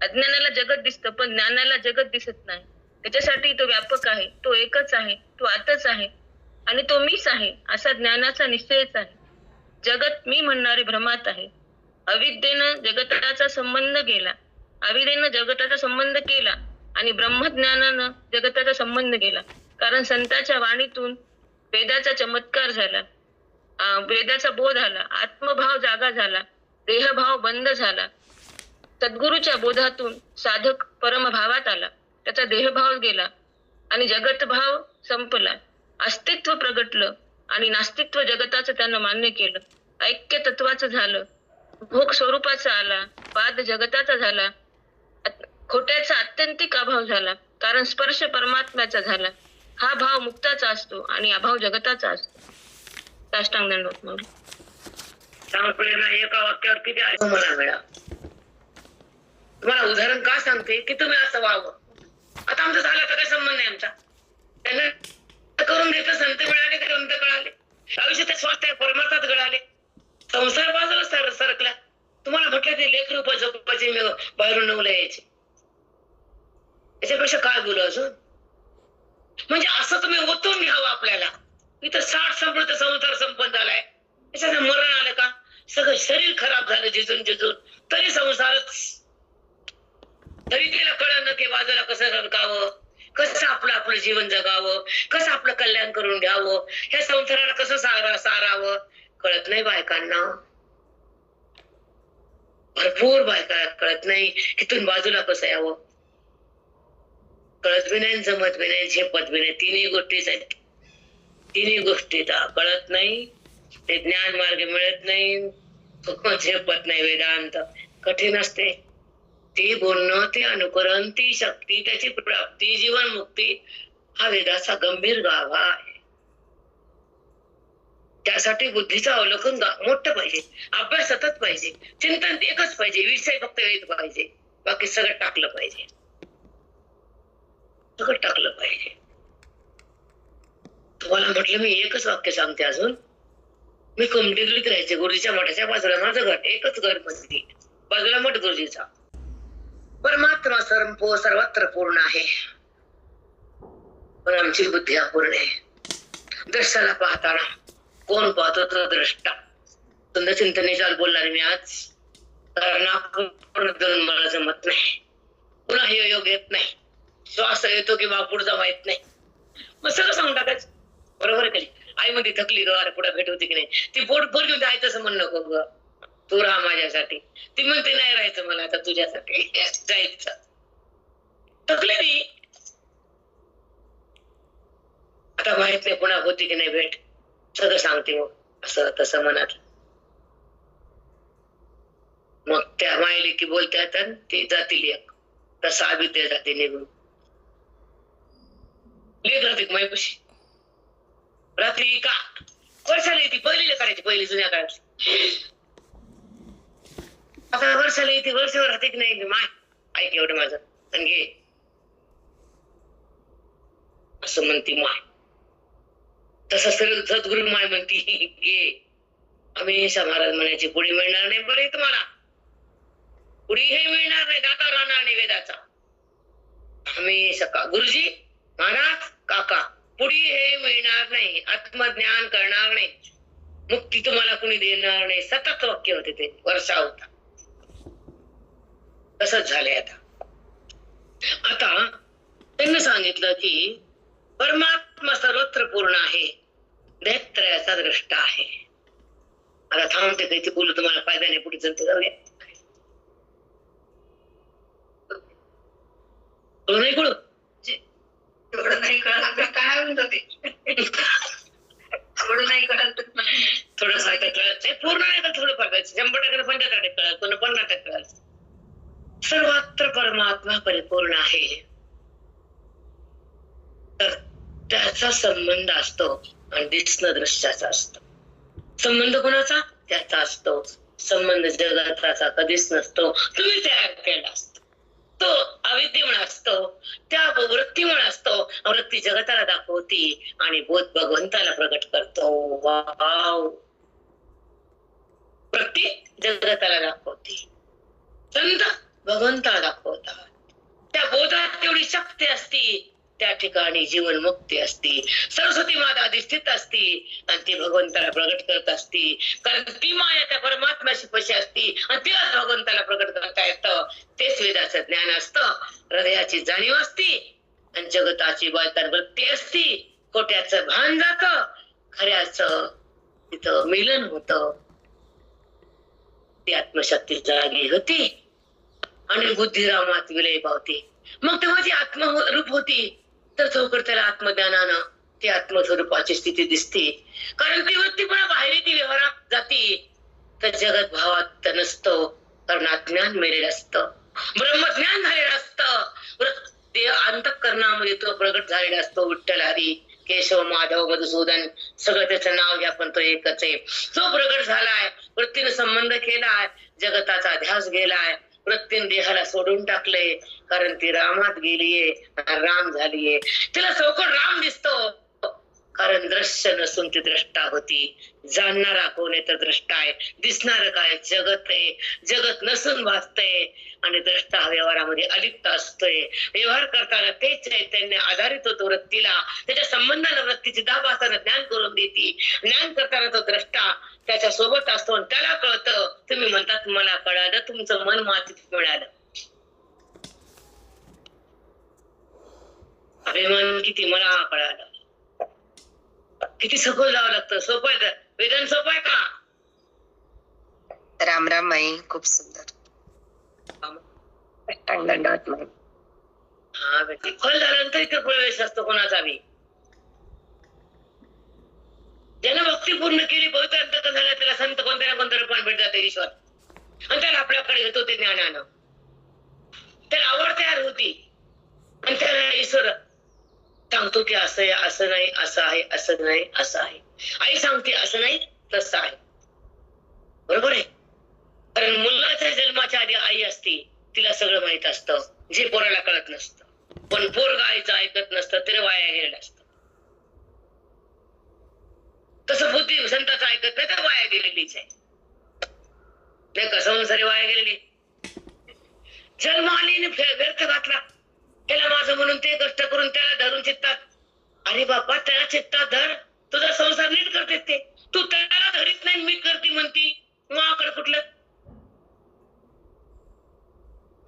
अज्ञानाला जगत दिसतं, पण ज्ञानाला जगत दिसत नाही. त्याच्यासाठी तो व्यापक आहे, तो एकच आहे, तो आतच आहे आणि तो मीच आहे असा ज्ञानाचा निश्चयच आहे. जगत मी म्हणणारे भ्रमात आहे. अविद्येनं जगताचा संबंध केला आणि ब्रह्मज्ञानानं जगताचा संबंध केला. कारण संताच्या वाणीतून वेदाचा चमत्कार झाला, वेदाचा बोध आला, आत्मभाव जागा झाला, देहभाव बंद झाला. सद्गुरूच्या बोधातून साधक परमभावात आला, त्याचा देहभाव गेला आणि जगतभाव संपला. अस्तित्व प्रगटलं आणि नास्तित्व जगताचं त्यानं मान्य केलं. ऐक्य तत्वाचं झालं, भोग स्वरूपाचा आला, वाद जगताचा झाला, खोट्याचा आत्यंतिक अभाव झाला, कारण स्पर्श परमात्म्याचा झाला. हा भाव मुक्ताचा असतो आणि अभाव जगताचा असतो. साष्टांग दंडवत माऊली. प्रेरणा, एका वाक्यावर किती मला मिळा. तुम्हाला उदाहरण का सांगते की तुम्ही असं व्हावं. आता आमचं झालं तर काही संबंध नाही आमचा. त्यांना करून घेतलं, संत मिळाले, ग्रंथ कळाले, आयुष्यात स्वार्थ परमार्थात घडाले, संसार बाजूला सरकला. तुम्हाला म्हटलं ते लेख रूप जपाचे बाहेरून नवले यायचे, याच्यापेक्षा काय बोलू अजून. म्हणजे असं तुम्ही ओतून घ्यावं आपल्याला. इथं 60 संपलं तर संसार संपन्न झालाय, याच्यानं मरण आलं का, सगळं शरीर खराब झालं झिजून तरी संसारच. तरी तिला कळलं की बाजूला कसं रडकावं, कसं आपलं जीवन जगावं, कसं आपलं कल्याण करून घ्यावं, ह्या संसाराला कसं सारावं कळत नाही बायकांना. भरपूर बायका कळत नाही तिथून बाजूला कसं यावं. कळत बी नाही, जमत बी नाही, झेपत बी नाही. तिन्ही गोष्टीच आहेत. तिन्ही गोष्टी कळत नाही, ते ज्ञान मार्ग मिळत नाही, झेपत नाही. वेदांत कठीण असते. ती बोलणं, ती अनुकरण, ती शक्ती, त्याची प्राप्ती, जीवन मुक्ती हा वेदाचा गंभीर गाभा आहे. त्यासाठी बुद्धीचं अवलोकन मोठं पाहिजे, अभ्यास सतत पाहिजे, चिंतन एकच पाहिजे, विषय फक्त एक पाहिजे, बाकी सगळं टाकलं पाहिजे, सगळं टाकलं पाहिजे. तुम्हाला म्हटलं मी एकच वाक्य सांगते अजून. मी कमटीगलीत राहायचे, गुरुजीच्या मठाच्या बाजूला माझं घर, एकच घर मध्ये, बाजूला मठ गुरुजीचा. परमात्मा सर्वत्र पूर्ण आहे, पण आमची बुद्धी अपूर्ण आहे. दृष्टाला पाहताना कोण पाहतो तो द्रष्टा. सुंदर चिंतनेच्यावर बोलणार मी आज, कारण आपण मला जमत नाही, पुन्हा हे योग येत नाही, श्वास येतो की बा पुढचा माहित नाही, मग सगळं सांगून टाकायचं. बरोबर आहे. आई मध्ये थकली ग, पुढे भेट होती की नाही, ती पोट घेऊन आई तसं म्हण नको ग, तू राहा माझ्यासाठी. ती म्हणते नाही राहायचं मला आता तुझ्यासाठी, जायचं. थकले मी, आता माहित नाही पुन्हा होती की नाही भेट, सगळं सांगते मग असं तसं मनात. मग त्या मायले की बोलतात ती जातील एक, तसा अविद्या जाते निघून. लेख राहते मायपाशी रात्री का वर्षाला येते, पहिली काढायची, पहिली जुन्या काळाची. आता वर्षाला येते, वर्षावर राहते की नाही माय, ऐक एवढं माझं आणि घे असं म्हणती माय. तसं सद्गुरु माय म्हणती घे. हमेशा महाराज म्हणायचे पुढे मिळणार नाही बरे तुम्हाला, पुढे हे मिळणार नाही, दाता राहणार नाही वेदाचा. हमेशा का गुरुजी महाराज काका पुढे हे मिळणार नाही, आत्मज्ञान करणार नाही, मुक्ती तुम्हाला कुणी देणार नाही, सतत वाक्य होते ते, वर्षा होता. तसंच झालंय आता. आता त्यांनी सांगितलं की परमात्मा सर्वत्र पूर्ण आहे, दैत्रयाचा द्रष्टा आहे. आता थांबते काही बोलू, तुम्हाला फायदा नाही, पुढे चलते जाऊया. नाही कळू थोडं नाही कळत काय म्हणत ते, थोडं नाही कळत, थोडं साहित्य कळत पूर्ण नाही तर थोडं कळायचं, 100% 50% कळत, पण 50% कळत. सर्वत्र परमात्मा परिपूर्ण आहे, तर त्याचा संबंध असतो आणि दिसणं दृश्याचा असतो. संबंध कोणाचा? त्याचा असतो. संबंध जगाचा कधीच नसतो, तुम्ही तयार केला असतो. तो अविद्येमुळे असतो, त्या वृत्तीमुळे असतो. वृत्ती जगताला दाखवती आणि बोध भगवंताला प्रकट करतो. वाव, वृत्ती जगताला दाखवती, संत भगवंताला दाखवतात. त्या बोधात तेवढी शक्ती असती, त्या ठिकाणी जीवन मुक्ती असती. सरस्वती माता अधिष्ठित असती आणि ती भगवंताला प्रगट करत असती, कारण ती माया त्या परमात्म्याशी पशी असती आणि तिलाच भगवंताला प्रगट करता येतं. तेच वेदाचं ज्ञान असतं, हृदयाची जाणीव असती आणि जगताची बायतान वृत्ती असती. खोट्याचं भान जातं, खऱ्याचं तिथं मिलन होतं. ती आत्मशक्ती जागी होती आणि बुद्धिरामात विलय पावती. मग तेव्हा ती आत्मरूप होती, तर चौकड त्याला आत्मज्ञानानं ती आत्मस्वरूपाची स्थिती दिसते. कारण ती वृत्ती पुन्हा बाहेर ती व्यवहारात जाती, तर जगत भावात नसतो, कारण अज्ञान मेलेलं असतं, ब्रह्मज्ञान झालेलं असतं. ते अंतःकरणामध्ये तो प्रगट झालेला असतो. विठ्ठल हरी केशव माधव मधुसूदन सगळं त्याचं नाव घ्या, पण तो एकच आहे. जो प्रगट झालाय, वृत्तीने संबंध केलाय, जगताचा ध्यास गेलाय, वृत्तीने देहाला सोडून टाकले, कारण ती रामात गेलीये, राम झालीये. तिला चौकट राम दिसतो, कारण दृश्य नसून ती द्रष्टा होती. जाणणारा कोण आहे तर द्रष्टा आहे, दिसणार काय जगत आहे, जगत नसून भासतंय आणि द्रष्टा व्यवहारामध्ये अलिप्त असतोय. व्यवहार करताना तेच चैतन्य आधारित होतो वृत्तीला, त्याच्या संबंधानं वृत्तीची दाभासानं ज्ञान करून देते. ज्ञान करताना तो द्रष्टा त्याच्या सोबत असतो आणि त्याला कळतं. तुम्ही म्हणतात मला कळालं, तुमचं मन मातीत मिळालं. अभिमान किती मला कळालं, किती सखोल जावं लागतं. सोपं आहे वेदन, सोपं आहे का? राम राम आई, खूप सुंदर. हा बेटी, खोल झाल्यानंतर इथे प्रवेश असतो कोणाचा बी. ज्यानं भक्ती पूर्ण केली, पवित्र अंतकरण झाला, त्याला संत कोणत्या ना कोणत्या रूपाने भेट जाते ईश्वर, आणि त्याला आपल्याकडे घेतो ते ज्ञानानं. त्याला आवड तयार होती आणि त्याला ईश्वर सांगतो की असं आहे, असं नाही, असं आहे, असं नाही, असं आहे. आई सांगते असं नाही तसं आहे. बरोबर आहे. कारण मुलाच्या जन्माच्या आधी आई असते, तिला सगळं माहित असतं जे पोराला कळत नसतं. पण पोरग आईचं ऐकत नसतं, तरी वाया गेलेलं असतं. तसं बुद्धी संताचं ऐकत नाही तर वाया गेलेलीच आहे. नाही का संसारी वाया गेलेली. जन्म आली व्यर्थ घातला, त्याला माझं म्हणून ते कष्ट करून त्याला धरून चित्तात. अरे बापा, त्याला चित्तात धर, तुझा संसार नीट करते ते. तू त्याला धरीत नाही, मी करते म्हणती, माकडे कुठलं.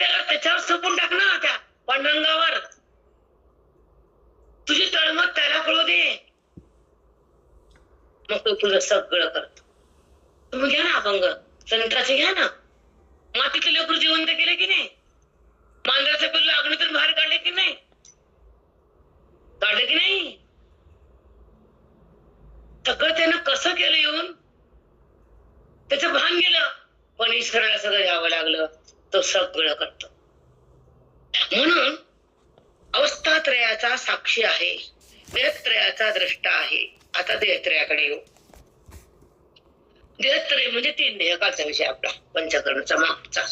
त्याला त्याच्यावर सोपून टाक ना, त्या पांडुरंगावर. तुझी तळमत त्याला कळू दे, मग तो तुझं सगळं करतो. तुम्ही घ्या ना अभंग, संताचे घ्या ना. मातीचे लेकरू जिवंत केले की नाही, मांजराचं पिल्लू अग्नीतून बाहेर काढले की नाही, काढले की नाही. सगळं त्यानं कसं केलं येऊन, त्याचं भान गेलं. पण ईश्वराला सगळं घ्यावं लागलं, तो सगळं करतो. म्हणून अवस्थात्रयाचा साक्षी आहे, देहत्रयाचा द्रष्टा आहे. आता देहत्रयाकडे येऊ. देहत्रय म्हणजे 3 देह. कालचा विषय आपला पंचकर्णचा मागचा.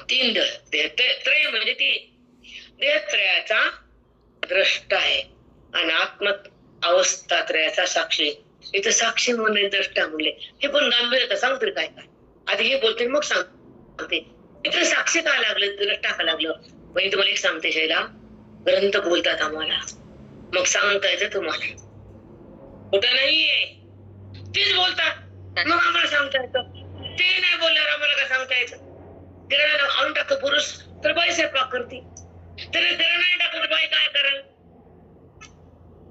3 देह. त्रय म्हणजे 3. देहत्रयाचा द्रष्टा आहे आणि आत्म अवस्थात्रयाचा साक्षी. इथं साक्षी म्हणले, द्रष्टा म्हणले, हे पण गांभीर्य सांग तरी काय काय. आधी हे बोलते मग सांगते. इथं साक्षी का लागलं, द्रष्टा का लागलं. पण तुम्हाला एक सांगते शैला, ग्रंथ बोलतात आम्हाला, मग सांगता येतं तुम्हाला. कुठं नाहीये, तेच बोलतात मग आम्हाला सांगता येतं. ते नाही बोलल्यावर आम्हाला काय सांगता येतं. किराणा आणून टाकतो पुरुष तर बाई स्वयंपाक करते, तरी किराणा नाही टाकत बाई काय करेल.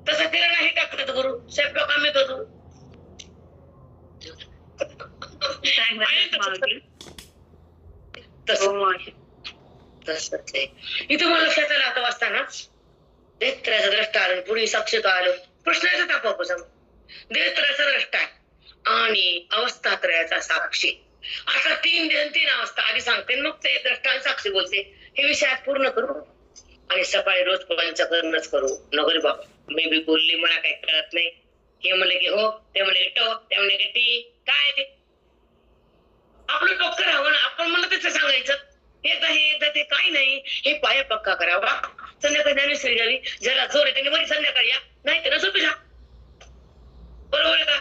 तसं किराणा हे टाकतात गुरु, स्वयंपाक आम्ही करू. तसंच आहे. इथं मला लक्षात आलं आता वाचताना, देहत्रयाचा द्रष्टा आलं, पुढे साक्ष का आलं. प्रश्नाचा तापा सांग. देहत्रयाचा द्रष्टा आणि अवस्थात्रयाचा साक्षी. आता 3 देह 3 अवस्था आधी सांगते, मग ते द्रष्टा साक्षी बोलते. हे विषयात पूर्ण करू आणि सकाळी रोज पंचकर्णच करू. नगर बाबा मी बी बोलली, मला काही कळत नाही. हे म्हणले की हो, ते म्हणले टो, ते म्हणले की टी. काय ते आपलं डॉक्टर हवं ना, आपण म्हणलं त्याचं सांगायचं. एकदा ते काही नाही, हे पाया पक्का करावा. संध्याकाळी ज्ञानेश्वरी द्यावी, ज्याला जोर आहे त्याने बरी संध्याकाळी या, नाही तर झोपी जा. बरोबर आहे का.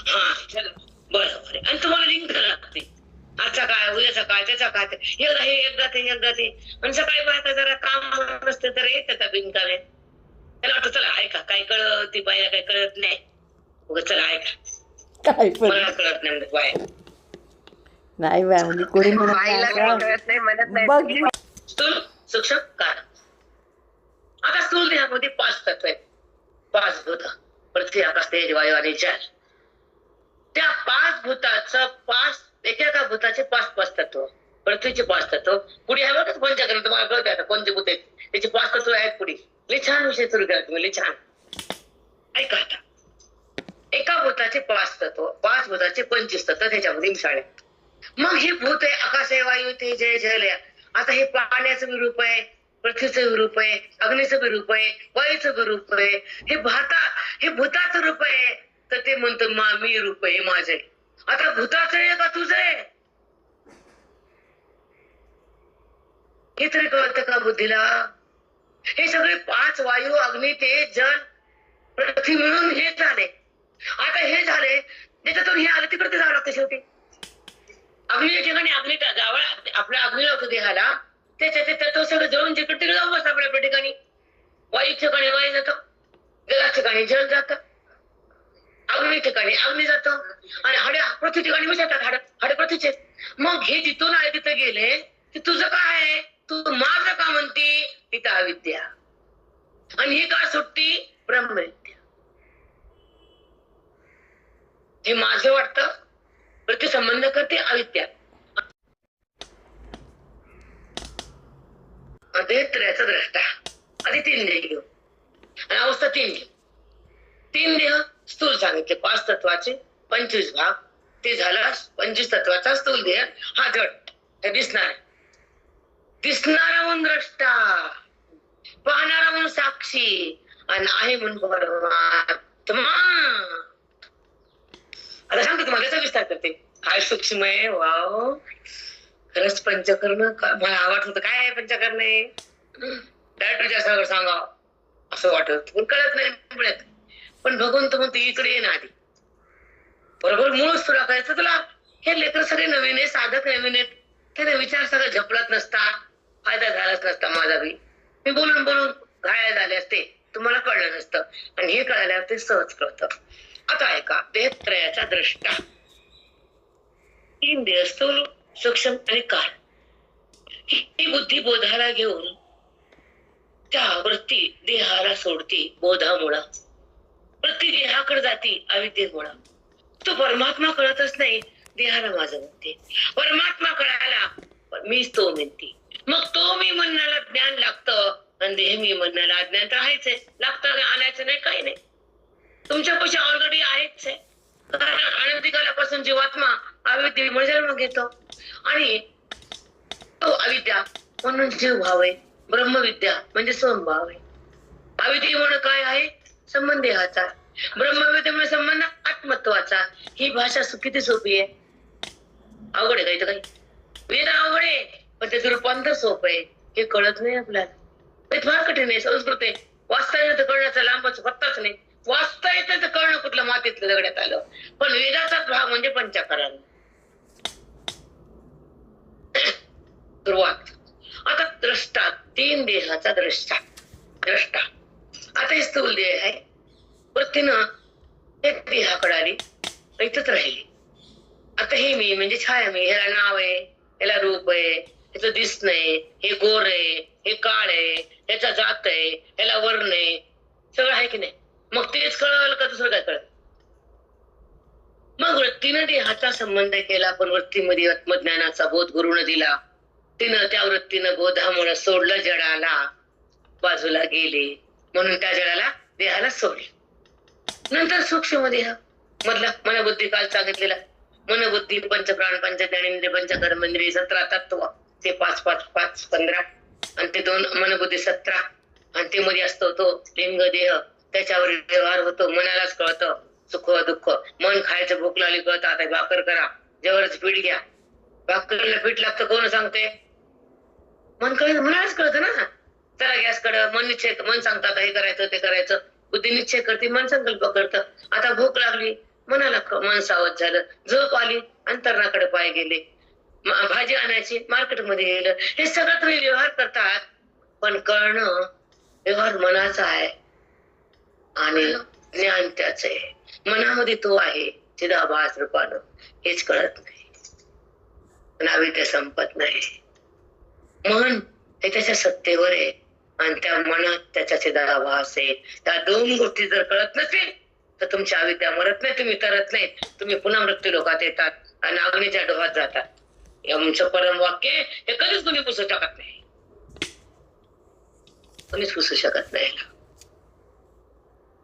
हा बरोबर आहे. आणि तुम्हाला लिंक लागते, आजचा काय, उद्याचा काय, त्याचा काय. एकदा हे एकदा ते आणि सकाळी पाहता जरा काम नसते तर येतात बिनकामे. त्याला वाटतं चला ऐका, काय कळत ती बाईला काही कळत नाही, चला ऐका, मला कळत नाही म्हणजे बाय नाही म्हणजे कोणी स्थूल सूक्ष्म कारण. आता स्थूल देहामध्ये 5 तत्व आहेत, 5 भूत, पृथ्वी आकाश तेज वायू आणि जल. त्या 5 भूताचं 5 एका भूताचे 5 तत्व. पृथ्वीचे 5 तत्व पुढे आहे बघा पंचकर्म. तुम्हाला कळत आता कोणते भूत आहेत, त्याचे 5 तत्व आहेत पुढे. लय छान विषय सुरू केला तुम्ही, लय छान. ऐका आता, एका भूताचे 5 तत्व, 5 भूताचे 25 तत्व त्याच्यामध्ये मिसळले. मग हे भूत आहे, आकाश आहे, वायू, तेज आहे, जल आहे. आता हे पाण्याचं विरूप आहे, पृथ्वीचं विरूप आहे, अग्नीचं विरूप आहे, वायूचं विरूप आहे. हे भूताचं रूप आहे, तर ते म्हणतो मी रूप आहे माझे. आता भूताचं आहे का तुझं आहे, हे तरी कळतं का बुद्धीला. हे सगळे 5 वायू, अग्नी, तेज, जल, पृथ्वी मिळून हे झाले. आता हे झाले, त्याच्यातून हे आलं तिकडे जावं लागतं शेवटी. अग्नीच्या ठिकाणी अग्नी जावं, आपल्या अग्नी लावतो देहाला, त्याच्या ते तत्व सगळं जळून जिकडे तिकडे जाऊ बसतं आपल्या ठिकाणी. वायू ठिकाणी वायू जातं, जला ठिकाणी जल जातं, अग्नी ठिकाणी अग्नी जातो, आणि हाडे पृथ्वी ठिकाणी मिसळतात. हाडे पृथ्वीचे. मग हे जिथून आले तिथे गेले, की तुझं काय आहे, तू माझं का म्हणते, तिथं अविद्या. आणि हे का सुटती, ब्रह्मविद्या. हे माझं वाटतं, प्रति संबंध करते अविद्या. देहत्रयाचा द्रष्टा. आधी 3 देह घेऊ आणि अवस्था 3 घेऊ. 3 देह स्थूल सांगितले, 5 तत्वाचे 25 भाग. ते झाला 25 तत्वाचा स्थूल देह. हा जड हे दिसणारा म्हणून द्रष्टा, पाहणारा म्हणून साक्षी आणि आहे म्हणून परमात्मा. आता सांगतो तुम्हाला त्याचा विस्तार करते. काय सूक्ष्म आहे. वाव, खरंच पंचकर्म. मला आवडत होतं काय आहे पंचकर्म. डायरेक्ट विचार सांगा असं वाटत, पण कळत नाही. पण भगवंत म्हणतो इकडे ये ना आधी, बरोबर मूळच तुला करायचं. तुला हे लेकर सगळे नवीन आहे, साधक नवीन आहेत, त्याने विचार सगळं झपलाच नसता, फायदा झालाच नसता माझा बी. मी बोलून बोलून घायल झाले असते, तुम्हाला कळलं नसतं. आणि हे कळाल्यावर ते सहज कळतं. आता ऐका, देहत्रयाचा द्रष्टा. 3 देह स्थूल, सूक्ष्म आणि काळ. ही बुद्धी बोधाला घेऊन त्या वृत्ती देहाला सोडती बोधामुळं, वृत्ती देहाकडे जाती अविद्येमुळं. तो परमात्मा कळतच नाही, देहाला माझं म्हणते. परमात्मा कळायला मीच तो म्हणते. मग तो मी म्हणण्याला ज्ञान लागतं आणि देह मी म्हणण्याला अज्ञान तर आहेच आहे. लागतं आणायचं नाही, काही नाही, तुमच्यापाशी ऑलरेडी आहेच आहे. कारण अनंतिकालापासून जीवात्मा अविद्येमुळे जन्म घेतो आणि तो अविद्या म्हणून जीव भाव आहे, ब्रह्मविद्या म्हणजे सोमभाव आहे. अविद्येमुळे काय आहे, संबंध देहाचा. ब्रह्मविद्येमुळे संबंध आत्मत्वाचा. ही भाषा किती सोपी आहे. अवघड आहे काही तर काही. वेद अवघड आहे, पण त्याचं रूपांतर सोपं आहे. हे कळत नाही आपल्याला. ते फार कठीण आहे. संस्कृत आहे, वाचता येतं कळण्याचा लांबच पत्ताच नाही. वाचता येतं तर कळणं कुठलं मातीतलं दगड्यात आलं. पण वेदाचाच भाग म्हणजे पंचकरण. सुरुवात. आता द्रष्टा, 3 देहाचा द्रष्टा. आता हे स्थूल देह आहे, वृत्तीनं एक देहाकडे आली, इथंच राहिली. आता हे मी म्हणजे छाया मी, ह्याला नाव आहे, ह्याला रूप आहे, ह्याचं दिसणं आहे, हे गोर आहे, हे काळ आहे, ह्याचा जात आहे, ह्याला वर्ण आहे, सगळं आहे की नाही. मग तेच कळलं का दुसरं काय कळलं. मग वृत्तीनं देहाचा संबंध केला, पण वृत्तीमध्ये आत्मज्ञानाचा बोध गुरुनं दिला. तिनं त्या वृत्तीनं बोधामुळे सोडलं, जडाला बाजूला गेले, म्हणून त्या जडाला देहाला सोडले. नंतर सूक्ष्म देह मधला मनबुद्धी काल सांगितलेला. मनबुद्धी पंचप्राण पंचज्ञानेंद्रिय पंचकर्मेंद्रिय 17 तत्व, ते 5 5 5 15 आणि ते 2 मनबुद्धी 17. आणि ते मध्ये असतो तो लिंग देह, त्याच्यावर व्यवहार होतो. मनालाच कळतं सुख दुःख. मन खायचं, भूक लागली कळतं, आता भाकर करा, जेवढच पीठ घ्या. भाकरीला पीठ लागतं कोण सांगते, मन कळत, मनालाच कळतं ना. चला गॅस कडं, मन निश्चय, मन सांगतात हे करायचं ते करायचं, बुद्धी निश्चय करते, मन संकल्प करतं. आता भूक लागली, मनाला मन सावध झालं, झोप आली, अंतरणाकडे पाय गेले, भाजी आणायची मार्केटमध्ये गेलं. हे सगळं तुम्ही व्यवहार करतात, पण कळणं व्यवहार मनाचा आहे आणि ज्ञान त्याच आहे. मनामध्ये तो आहे चिदाभास रूपानं, हेच कळत नाही. अविद्या संपत नाही. मन हे त्याच्या सत्तेवर आहे आणि त्या मनात त्याच्या चिदाभास आहे. त्या 2 गोष्टी जर कळत नसेल तर तुमची अविद्या मरत नाही, तुम्ही तरत नाही, तुम्ही पुन्हा मृत्यू लोकात येतात आणि अग्नीच्या डोहात जातात. आमचं परम वाक्य हे कधीच तुम्ही पुसू शकत नाही, कोणीच पुसू शकत नाही.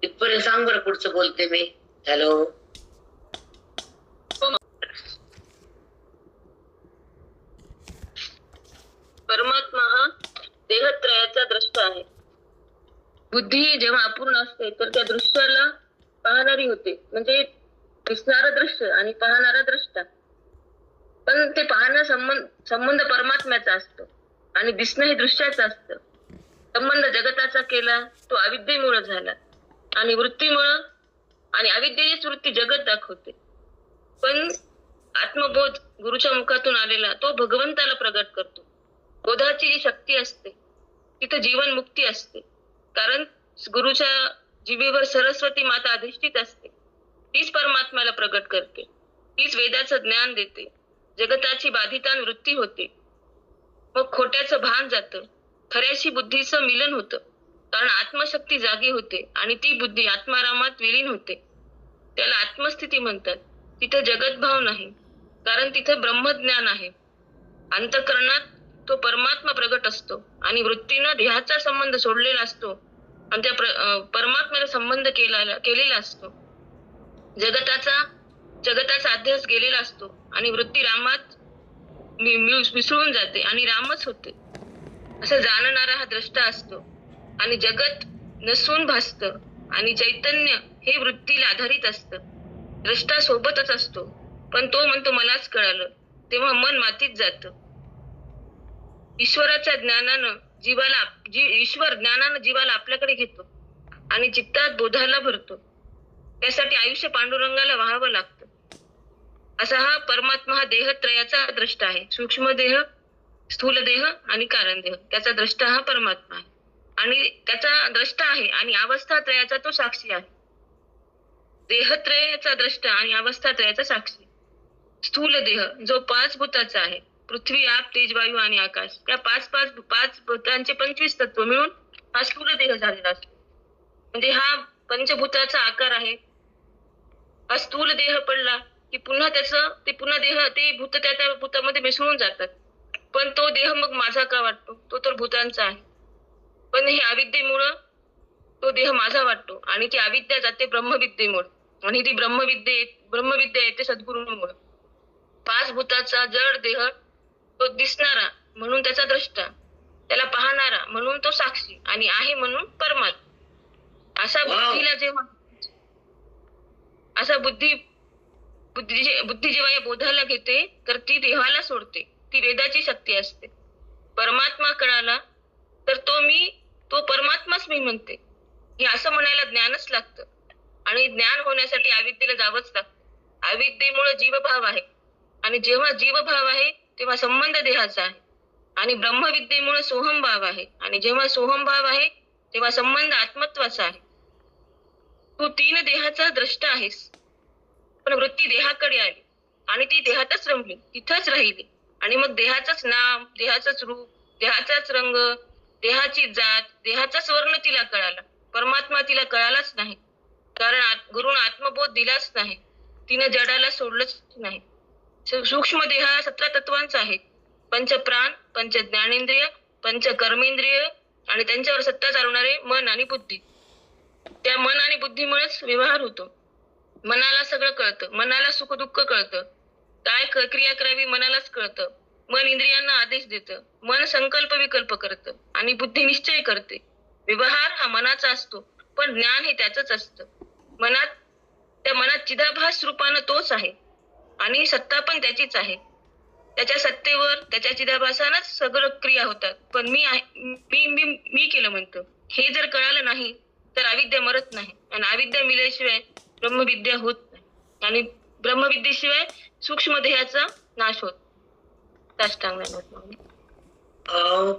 इथपर्यंत सांग बरं, पुढचं बोलते मी. हॅलो, परमात्मा हा देहत्रयाचा द्रष्टा आहे. बुद्धी जेव्हा अपूर्ण असते तर त्या दृश्याला पाहणारी होते, म्हणजे दिसणारा दृश्य आणि पाहणारा द्रष्टा. पण ते पाहणं संबंध परमात्म्याचा असतो आणि दिसणं हे दृश्याचं असतं. संबंध जगताचा केला तो अविद्येमुळे झाला आणि वृत्तीमुळं, आणि अविद्येचीच वृत्ती जगत दाखवते. पण आत्मबोध गुरुच्या मुखातून आलेला तो भगवंताला प्रगट करतो. बोधाची जी शक्ती असते तिथं जीवन मुक्ती असते, कारण गुरुच्या जिभेवर सरस्वती माता अधिष्ठित असते. तीच परमात्म्याला प्रगट करते, तीच वेदाचं ज्ञान देते, जगताची बाधितान वृत्ती होते. मग खोट्याचं भान जातं, खऱ्याशी बुद्धीचं मिलन होतं, कारण आत्मशक्ती जागी होते आणि ती बुद्धी आत्मारामात विलीन होते. त्याला आत्मस्थिती म्हणतात. तिथं जगतभाव नाही, कारण तिथं ब्रह्मज्ञान आहे. अंतःकरणात तो परमात्मा प्रगट असतो आणि वृत्तीनं देहाचा संबंध सोडलेला असतो आणि त्या परमात्म्याला संबंध केलेला असतो. जगताचा अध्यास गेलेला असतो आणि वृत्ती रामात मिसळून जाते आणि रामच होते असं जाणणारा हा द्रष्टा असतो. आणि जगत नसून भासतं आणि चैतन्य हे वृत्तीला आधारित असतं. द्रष्टा सोबतच असतो, पण तो म्हणतो मलाच कळालं, तेव्हा मन मातीत जातं. ईश्वर ज्ञानानं जीवाला आपल्याकडे घेतो आणि चित्तात बोधाला भरतो. त्यासाठी आयुष्य पांडुरंगाला व्हावं लागतं. असा हा परमात्मा हा देहत्रयाचा द्रष्टा आहे. सूक्ष्म देह, स्थूल देह आणि कारण देह, त्याचा द्रष्टा हा परमात्मा आहे आणि त्याचा द्रष्टा आहे आणि अवस्थात्रयाचा तो साक्षी आहे. देहत्रयाचा द्रष्टा आणि अवस्थात्रयाचा साक्षी. स्थूल देह जो 5 भूताचा आहे, पृथ्वी, आप, तेज, वायू आणि आकाश, त्या पाच भूतांचे 25 तत्व मिळून हा स्थूल देह झालेला असतो. म्हणजे हा पंचभूताचा आकार आहे. हा स्थूल देह पडला की पुन्हा ते भूत त्या भूतामध्ये मिसळून जातात. पण तो देह मग माझा का वाटतो? तो तर भूतांचा आहे. पण हे अविद्येमुळं तो देह माझा वाटतो आणि ती अविद्या जाते ब्रह्मविद्येमुळे आणि ती ब्रह्मविद्या येते सद्गुरूमुळे. 5 भूताचा जड देह तो दिसणारा म्हणून त्याचा द्रष्टा, त्याला पाहणारा म्हणून तो साक्षी आणि आहे म्हणून परमात्मा. असा बुद्धीला जेव्हा बुद्धी जेव्हा या बोधाला घेते तर ती देहाला सोडते. ती वेदाची शक्ती असते. परमात्मा कळाला तर तो परमात्माच मी म्हणते. हे असं म्हणायला ज्ञानच लागतं आणि ज्ञान होण्यासाठी अविद्येला जावंच लागतं. अविद्येमुळे जीवभाव आहे आणि जेव्हा जीवभाव आहे तेव्हा संबंध देहाचा आहे आणि ब्रह्मविद्येमुळे सोहमभाव आहे आणि जेव्हा सोहमभाव आहे तेव्हा संबंध आत्मत्वाचा आहे. तू 3 देहाचा द्रष्टा आहेस, पण वृत्ती देहाकडे आली आणि ती देहातच रमली, तिथंच राहिली आणि मग देहाचंच नाम, देहाचंच रूप, देहाचाच रंग, देहाची जात, देहाचाच वर्ण तिला कळाला. परमात्मा तिला कळालाच नाही, कारण गुरुनं आत्मबोध दिलाच नाही. तिनं जडाला सोडलंच नाही. सूक्ष्म देह 17 तत्वांचा आहे. 5 प्राण, 5 ज्ञानेंद्रिय, 5 कर्मेंद्रिय आणि त्यांच्यावर सत्ता चालवणारे मन आणि बुद्धी. त्या मन आणि बुद्धीमुळेच व्यवहार होतो. मनाला सगळं कळतं, मनाला सुख दुःख कळतं, काय क्रिया करावी मनालाच कळतं. मन इंद्रियांना आदेश देतं, मन संकल्प विकल्प करतं आणि बुद्धी निश्चय करते. व्यवहार हा मनाचा असतो, पण ज्ञान हे त्याचंच असतं. त्या मनात चिदाभास रूपानं तोच आहे आणि सत्ता पण त्याचीच आहे. त्याच्या सत्तेवर, त्याच्या चिदाभासानंच सगळं क्रिया होतात. पण मी केलं म्हणतं. हे जर कळालं नाही तर अविद्या मरत नाही आणि अविद्या मिळाल्याशिवाय ब्रह्मविद्या होत नाही आणि ब्रह्मविद्येशिवाय सूक्ष्म देहाचा नाश होत.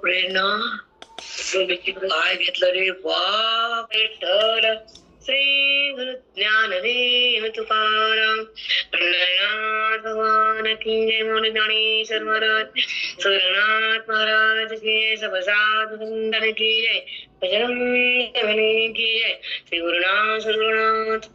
प्रेरणा काय घेतलं रे बाप. विठ्ठल श्री गुरु ज्ञानदेव तुकाराम पंढरनाथ भगवान की जय. मोर ज्ञानेश्वर महाराज, सुरनाथ महाराज की जय. सब साधु संतन की जय. बजरंग बली की जय. श्री गुरुनाथ